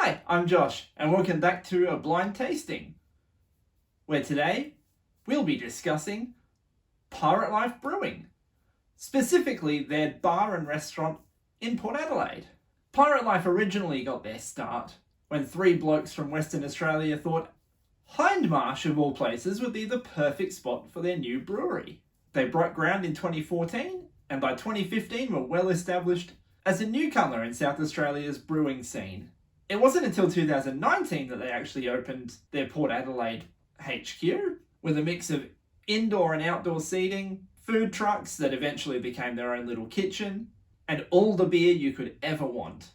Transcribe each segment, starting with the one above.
Hi, I'm Josh, and welcome back to A Blind Tasting, where today we'll be discussing Pirate Life Brewing, specifically their bar and restaurant in Port Adelaide. Pirate Life originally got their start when three blokes from Western Australia thought Hindmarsh, of all places, would be the perfect spot for their new brewery. They broke ground in 2014, and by 2015 were well established as a newcomer in South Australia's brewing scene. It wasn't until 2019 that they actually opened their Port Adelaide HQ with a mix of indoor and outdoor seating, food trucks that eventually became their own little kitchen, and all the beer you could ever want.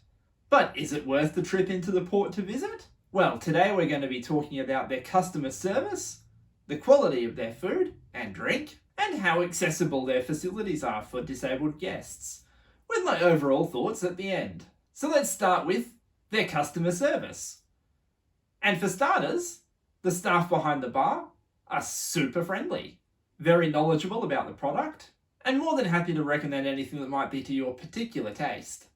But is it worth the trip into the port to visit? Well, today we're going to be talking about their customer service, the quality of their food and drink, and how accessible their facilities are for disabled guests, with my overall thoughts at the end. So let's start with their customer service. And for starters, the staff behind the bar are super friendly, very knowledgeable about the product, and more than happy to recommend anything that might be to your particular taste.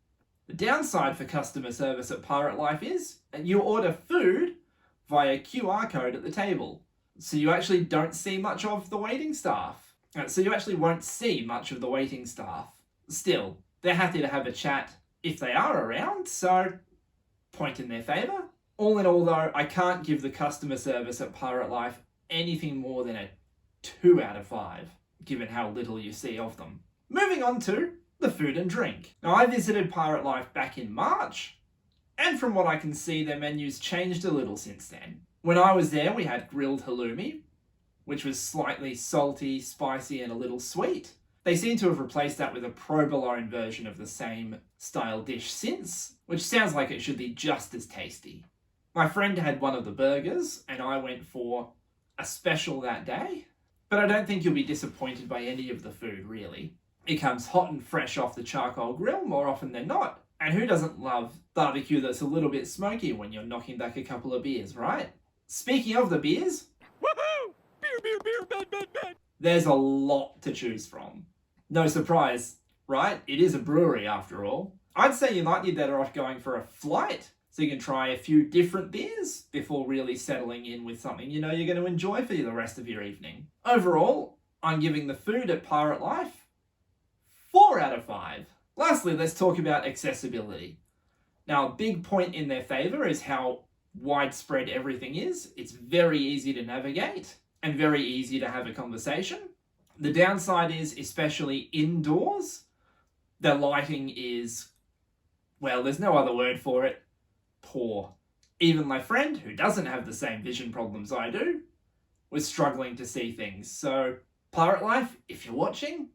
The downside for customer service at Pirate Life is you order food via QR code at the table, so you actually don't see much of the waiting staff. So you actually won't see much of the waiting staff. Still, they're happy to have a chat if they are around, so point in their favour. All in all though, I can't give the customer service at Pirate Life anything more than a 2 out of 5, given how little you see of them. Moving on to the food and drink. Now, I visited Pirate Life back in March, and from what I can see, their menu's changed a little since then. When I was there, we had grilled halloumi, which was slightly salty, spicy, and a little sweet. They seem to have replaced that with a provolone version of the same style dish since, which sounds like it should be just as tasty. My friend had one of the burgers, and I went for a special that day, but I don't think you'll be disappointed by any of the food, really. It comes hot and fresh off the charcoal grill more often than not, and who doesn't love barbecue that's a little bit smoky when you're knocking back a couple of beers, right? Speaking of the beers, woohoo! Beer, bad. There's a lot to choose from. No surprise, right? It is a brewery after all. I'd say you might be better off going for a flight so you can try a few different beers before really settling in with something you know you're going to enjoy for the rest of your evening. Overall, I'm giving the food at Pirate Life 4 out of 5. Lastly, let's talk about accessibility. Now, a big point in their favour is how widespread everything is. It's very easy to navigate and very easy to have a conversation. The downside is, especially indoors, the lighting is, well, there's no other word for it, poor. Even my friend, who doesn't have the same vision problems I do, was struggling to see things. So, Pirate Life, if you're watching,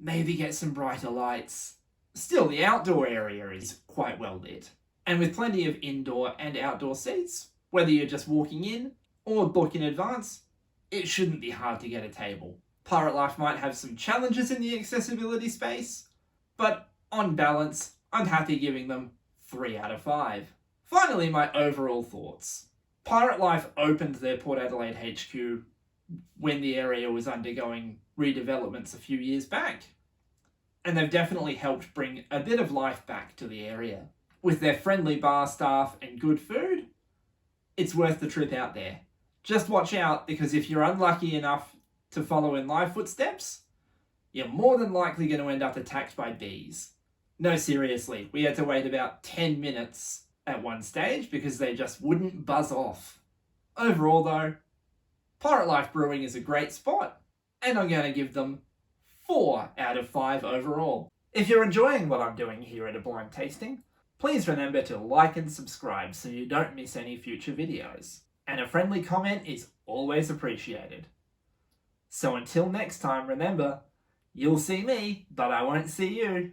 maybe get some brighter lights. Still, the outdoor area is quite well lit. And with plenty of indoor and outdoor seats, whether you're just walking in or book in advance, it shouldn't be hard to get a table. Pirate Life might have some challenges in the accessibility space, but on balance, I'm happy giving them 3 out of 5. Finally, my overall thoughts. Pirate Life opened their Port Adelaide HQ when the area was undergoing redevelopments a few years back, and they've definitely helped bring a bit of life back to the area. With their friendly bar staff and good food, it's worth the trip out there. Just watch out, because if you're unlucky enough to follow in my footsteps, you're more than likely going to end up attacked by bees. No, seriously, we had to wait about 10 minutes at one stage because they just wouldn't buzz off. Overall though, Pirate Life Brewing is a great spot, and I'm going to give them 4 out of 5 overall. If you're enjoying what I'm doing here at A Blind Tasting, please remember to like and subscribe so you don't miss any future videos. And a friendly comment is always appreciated. So until next time, remember, you'll see me, but I won't see you.